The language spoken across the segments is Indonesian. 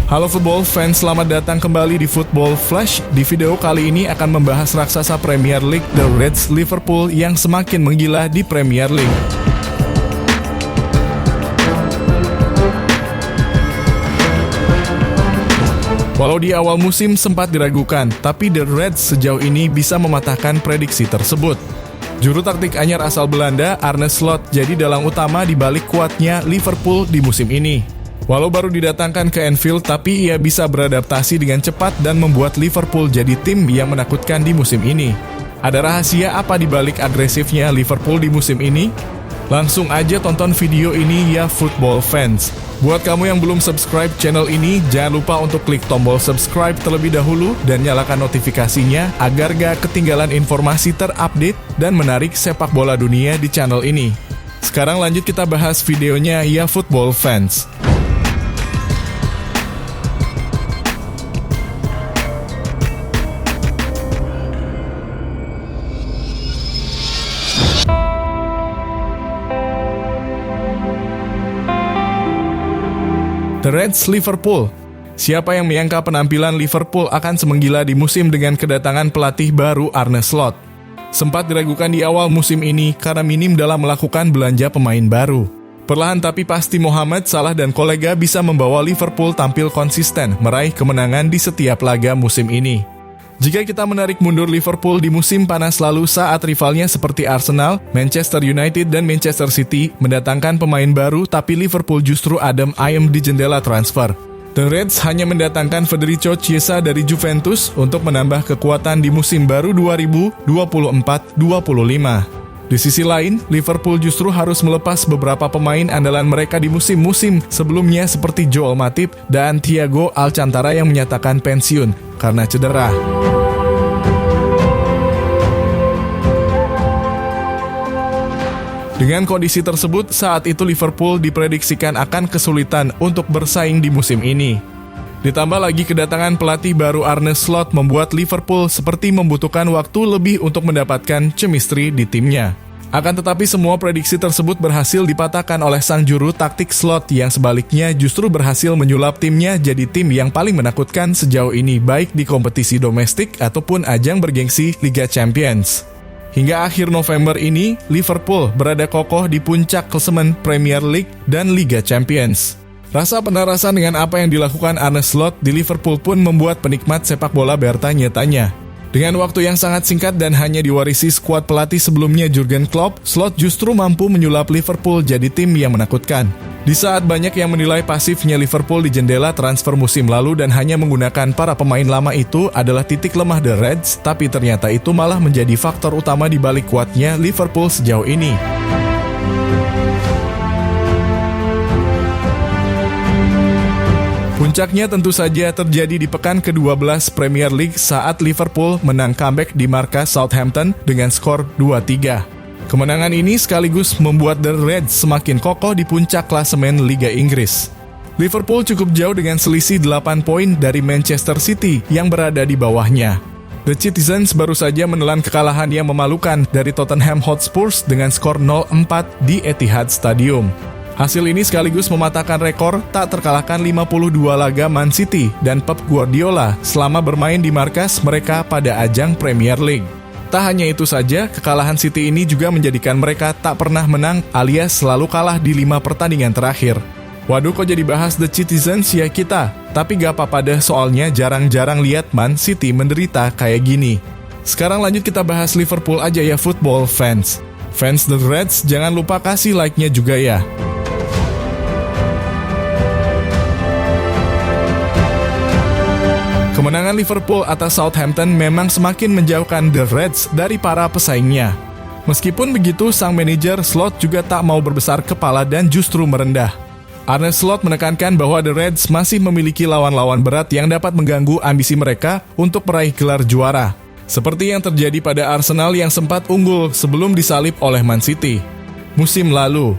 Halo football fans, selamat datang kembali di Football Flash. Di video kali ini akan membahas raksasa Premier League, The Reds Liverpool yang semakin menggila di Premier League. Walau di awal musim sempat diragukan, tapi The Reds sejauh ini bisa mematahkan prediksi tersebut. Juru taktik anyar asal Belanda, Arne Slot, jadi dalang utama di balik kuatnya Liverpool di musim ini. Walau baru didatangkan ke Anfield, tapi ia bisa beradaptasi dengan cepat dan membuat Liverpool jadi tim yang menakutkan di musim ini. Ada rahasia apa di balik agresifnya Liverpool di musim ini? Langsung aja tonton video ini ya football fans. Buat kamu yang belum subscribe channel ini, jangan lupa untuk klik tombol subscribe terlebih dahulu dan nyalakan notifikasinya agar gak ketinggalan informasi terupdate dan menarik sepak bola dunia di channel ini. Sekarang lanjut kita bahas videonya ya football fans. The Reds Liverpool. Siapa yang menyangka penampilan Liverpool akan semenggila di musim dengan kedatangan pelatih baru Arne Slot? Sempat diragukan di awal musim ini karena minim dalam melakukan belanja pemain baru. Perlahan tapi pasti Mohamed Salah dan kolega bisa membawa Liverpool tampil konsisten meraih kemenangan di setiap laga musim ini. Jika kita menarik mundur Liverpool di musim panas lalu saat rivalnya seperti Arsenal, Manchester United, dan Manchester City mendatangkan pemain baru, tapi Liverpool justru adem ayem di jendela transfer. The Reds hanya mendatangkan Federico Chiesa dari Juventus untuk menambah kekuatan di musim baru 2024-25. Di sisi lain, Liverpool justru harus melepas beberapa pemain andalan mereka di musim-musim sebelumnya seperti Joel Matip dan Thiago Alcantara yang menyatakan pensiun karena cedera. Dengan kondisi tersebut, saat itu Liverpool diprediksikan akan kesulitan untuk bersaing di musim ini. Ditambah lagi kedatangan pelatih baru Arne Slot membuat Liverpool seperti membutuhkan waktu lebih untuk mendapatkan chemistry di timnya. Akan tetapi semua prediksi tersebut berhasil dipatahkan oleh sang juru taktik Slot yang sebaliknya justru berhasil menyulap timnya jadi tim yang paling menakutkan sejauh ini baik di kompetisi domestik ataupun ajang bergengsi Liga Champions. Hingga akhir November ini, Liverpool berada kokoh di puncak klasemen Premier League dan Liga Champions. Rasa penarasan dengan apa yang dilakukan Arne Slot di Liverpool pun membuat penikmat sepak bola bertanya-tanya. Dengan waktu yang sangat singkat dan hanya diwarisi skuad pelatih sebelumnya Jurgen Klopp, Slot justru mampu menyulap Liverpool jadi tim yang menakutkan. Di saat banyak yang menilai pasifnya Liverpool di jendela transfer musim lalu dan hanya menggunakan para pemain lama itu adalah titik lemah The Reds, tapi ternyata itu malah menjadi faktor utama di balik kuatnya Liverpool sejauh ini. Puncaknya tentu saja terjadi di pekan ke-12 Premier League saat Liverpool menang comeback di markas Southampton dengan skor 2-3. Kemenangan ini sekaligus membuat The Reds semakin kokoh di puncak klasemen Liga Inggris. Liverpool cukup jauh dengan selisih 8 poin dari Manchester City yang berada di bawahnya. The Citizens baru saja menelan kekalahan yang memalukan dari Tottenham Hotspur dengan skor 0-4 di Etihad Stadium. Hasil ini sekaligus mematahkan rekor tak terkalahkan 52 laga Man City dan Pep Guardiola selama bermain di markas mereka pada ajang Premier League. Tak hanya itu saja, kekalahan City ini juga menjadikan mereka tak pernah menang alias selalu kalah di 5 pertandingan terakhir. Waduh, kok jadi bahas The Citizens ya kita? Tapi gak apa-apa deh, soalnya jarang-jarang lihat Man City menderita kayak gini. Sekarang lanjut kita bahas Liverpool aja ya football fans. Fans The Reds jangan lupa kasih like-nya juga ya. Kemenangan Liverpool atas Southampton memang semakin menjauhkan The Reds dari para pesaingnya. Meskipun begitu, sang manajer Slot juga tak mau berbesar kepala dan justru merendah. Arne Slot menekankan bahwa The Reds masih memiliki lawan-lawan berat yang dapat mengganggu ambisi mereka untuk meraih gelar juara. Seperti yang terjadi pada Arsenal yang sempat unggul sebelum disalip oleh Man City musim lalu.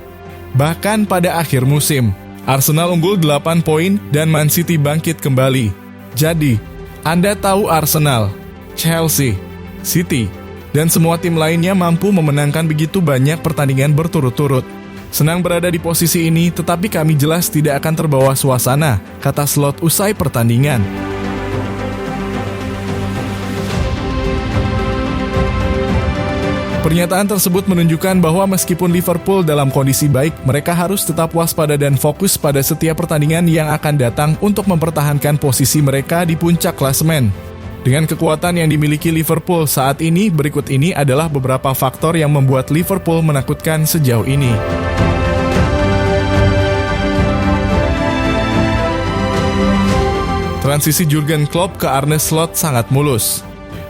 Bahkan pada akhir musim, Arsenal unggul 8 poin dan Man City bangkit kembali. Jadi, Anda tahu Arsenal, Chelsea, City, dan semua tim lainnya mampu memenangkan begitu banyak pertandingan berturut-turut. "Senang berada di posisi ini, tetapi kami jelas tidak akan terbawa suasana," kata Slot usai pertandingan. Pernyataan tersebut menunjukkan bahwa meskipun Liverpool dalam kondisi baik, mereka harus tetap waspada dan fokus pada setiap pertandingan yang akan datang untuk mempertahankan posisi mereka di puncak klasemen. Dengan kekuatan yang dimiliki Liverpool saat ini, berikut ini adalah beberapa faktor yang membuat Liverpool menakutkan sejauh ini. Transisi Jurgen Klopp ke Arne Slot sangat mulus.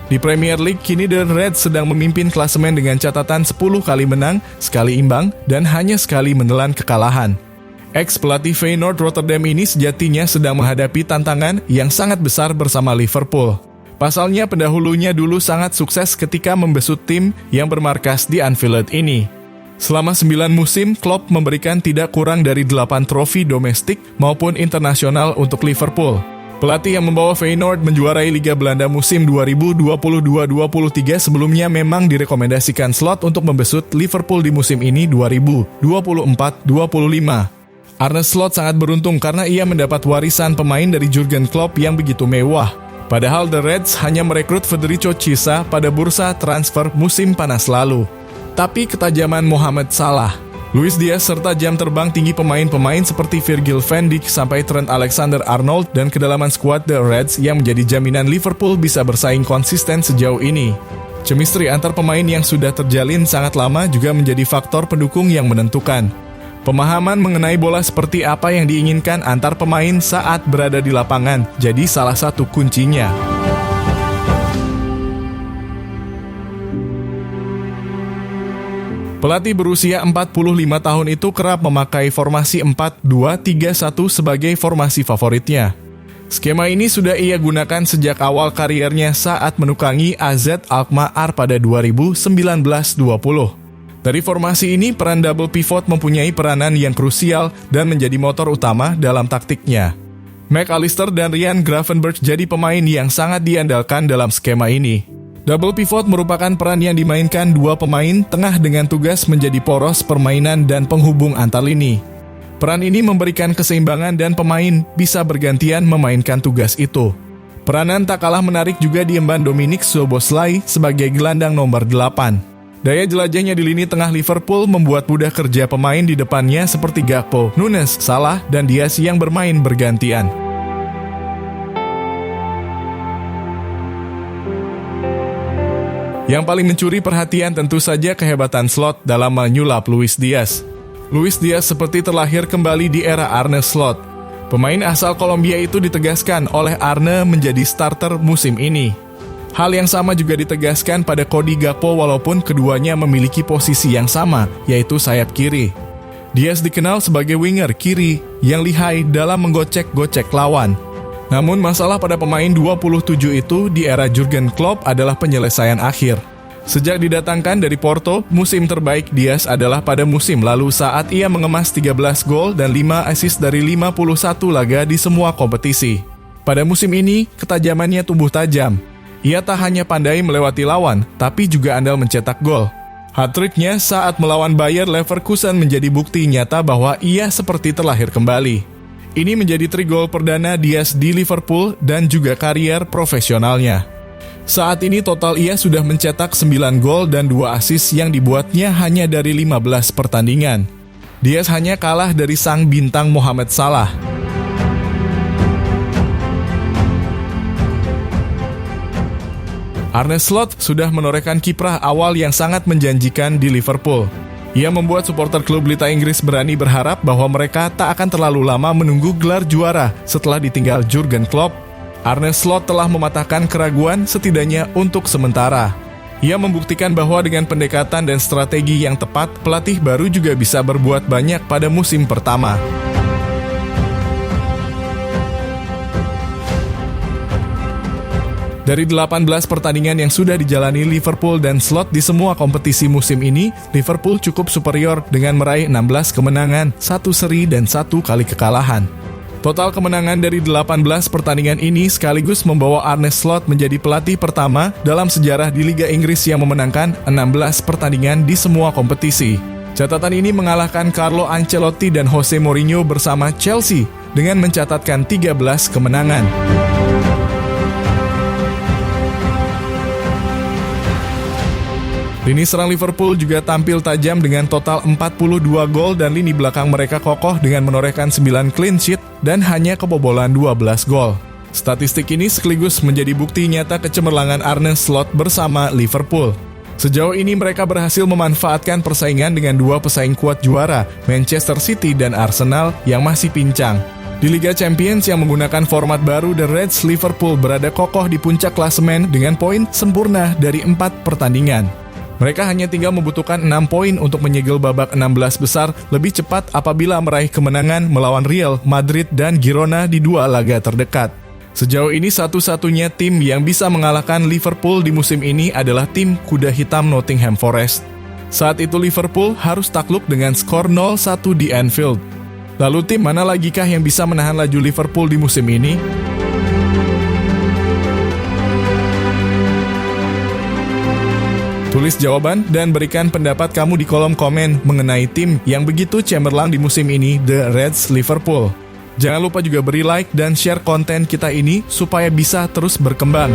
Di Premier League, kini The Reds sedang memimpin klasemen dengan catatan 10 kali menang, sekali imbang, dan hanya sekali menelan kekalahan. Ex-pelatih Feyenoord Rotterdam ini sejatinya sedang menghadapi tantangan yang sangat besar bersama Liverpool. Pasalnya, pendahulunya dulu sangat sukses ketika membesut tim yang bermarkas di Anfield ini. Selama 9 musim, Klopp memberikan tidak kurang dari 8 trofi domestik maupun internasional untuk Liverpool. Pelatih yang membawa Feyenoord menjuarai Liga Belanda musim 2022-23 sebelumnya memang direkomendasikan Slot untuk membesut Liverpool di musim ini 2024-25. Arne Slot sangat beruntung karena ia mendapat warisan pemain dari Jurgen Klopp yang begitu mewah. Padahal The Reds hanya merekrut Federico Chiesa pada bursa transfer musim panas lalu. Tapi ketajaman Mohamed Salah, Luis Diaz serta jam terbang tinggi pemain-pemain seperti Virgil van Dijk sampai Trent Alexander-Arnold dan kedalaman skuad The Reds yang menjadi jaminan Liverpool bisa bersaing konsisten sejauh ini. Chemistry antar pemain yang sudah terjalin sangat lama juga menjadi faktor pendukung yang menentukan. Pemahaman mengenai bola seperti apa yang diinginkan antar pemain saat berada di lapangan jadi salah satu kuncinya. Pelatih berusia 45 tahun itu kerap memakai formasi 4-2-3-1 sebagai formasi favoritnya. Skema ini sudah ia gunakan sejak awal kariernya saat menukangi AZ Alkmaar pada 2019-20. Dari formasi ini, peran double pivot mempunyai peranan yang krusial dan menjadi motor utama dalam taktiknya. McAllister dan Ryan Gravenberch jadi pemain yang sangat diandalkan dalam skema ini. Double pivot merupakan peran yang dimainkan dua pemain tengah dengan tugas menjadi poros permainan dan penghubung antar lini. Peran ini memberikan keseimbangan dan pemain bisa bergantian memainkan tugas itu. Peranan tak kalah menarik juga diemban Dominic Szoboszlai sebagai gelandang nomor 8. Daya jelajahnya di lini tengah Liverpool membuat mudah kerja pemain di depannya seperti Gakpo, Nunes, Salah, dan Diaz yang bermain bergantian. Yang paling mencuri perhatian tentu saja kehebatan Slot dalam menyulap Luis Diaz. Luis Diaz seperti terlahir kembali di era Arne Slot. Pemain asal Kolombia itu ditegaskan oleh Arne menjadi starter musim ini. Hal yang sama juga ditegaskan pada Cody Gakpo walaupun keduanya memiliki posisi yang sama, yaitu sayap kiri. Diaz dikenal sebagai winger kiri yang lihai dalam menggocek-gocek lawan. Namun masalah pada pemain 27 itu di era Jurgen Klopp adalah penyelesaian akhir. Sejak didatangkan dari Porto, musim terbaik Diaz adalah pada musim lalu saat ia mengemas 13 gol dan 5 assist dari 51 laga di semua kompetisi. Pada musim ini, ketajamannya tumbuh tajam. Ia tak hanya pandai melewati lawan, tapi juga andal mencetak gol. Hat-tricknya saat melawan Bayer Leverkusen menjadi bukti nyata bahwa ia seperti terlahir kembali. Ini menjadi 3 gol perdana Diaz di Liverpool dan juga karier profesionalnya. Saat ini total ia sudah mencetak 9 gol dan 2 assist yang dibuatnya hanya dari 15 pertandingan. Diaz hanya kalah dari sang bintang Mohamed Salah. Arne Slot sudah menorehkan kiprah awal yang sangat menjanjikan di Liverpool. Ia membuat supporter klub Lita Inggris berani berharap bahwa mereka tak akan terlalu lama menunggu gelar juara setelah ditinggal Jurgen Klopp. Arne Slot telah mematahkan keraguan setidaknya untuk sementara. Ia membuktikan bahwa dengan pendekatan dan strategi yang tepat, pelatih baru juga bisa berbuat banyak pada musim pertama. Dari 18 pertandingan yang sudah dijalani Liverpool dan Slot di semua kompetisi musim ini, Liverpool cukup superior dengan meraih 16 kemenangan, 1 seri dan 1 kali kekalahan. Total kemenangan dari 18 pertandingan ini sekaligus membawa Arne Slot menjadi pelatih pertama dalam sejarah di Liga Inggris yang memenangkan 16 pertandingan di semua kompetisi. Catatan ini mengalahkan Carlo Ancelotti dan Jose Mourinho bersama Chelsea dengan mencatatkan 13 kemenangan. Lini serang Liverpool juga tampil tajam dengan total 42 gol dan lini belakang mereka kokoh dengan menorehkan 9 clean sheet dan hanya kebobolan 12 gol. Statistik ini sekaligus menjadi bukti nyata kecemerlangan Arne Slot bersama Liverpool. Sejauh ini mereka berhasil memanfaatkan persaingan dengan dua pesaing kuat juara, Manchester City dan Arsenal yang masih pincang. Di Liga Champions yang menggunakan format baru, The Reds Liverpool berada kokoh di puncak klasemen dengan poin sempurna dari 4 pertandingan. Mereka hanya tinggal membutuhkan 6 poin untuk menyegel babak 16 besar lebih cepat apabila meraih kemenangan melawan Real Madrid dan Girona di 2 laga terdekat. Sejauh ini satu-satunya tim yang bisa mengalahkan Liverpool di musim ini adalah tim kuda hitam Nottingham Forest. Saat itu Liverpool harus takluk dengan skor 0-1 di Anfield. Lalu tim mana lagikah yang bisa menahan laju Liverpool di musim ini? Tulis jawaban dan berikan pendapat kamu di kolom komen mengenai tim yang begitu cemerlang di musim ini, The Reds Liverpool. Jangan lupa juga beri like dan share konten kita ini supaya bisa terus berkembang.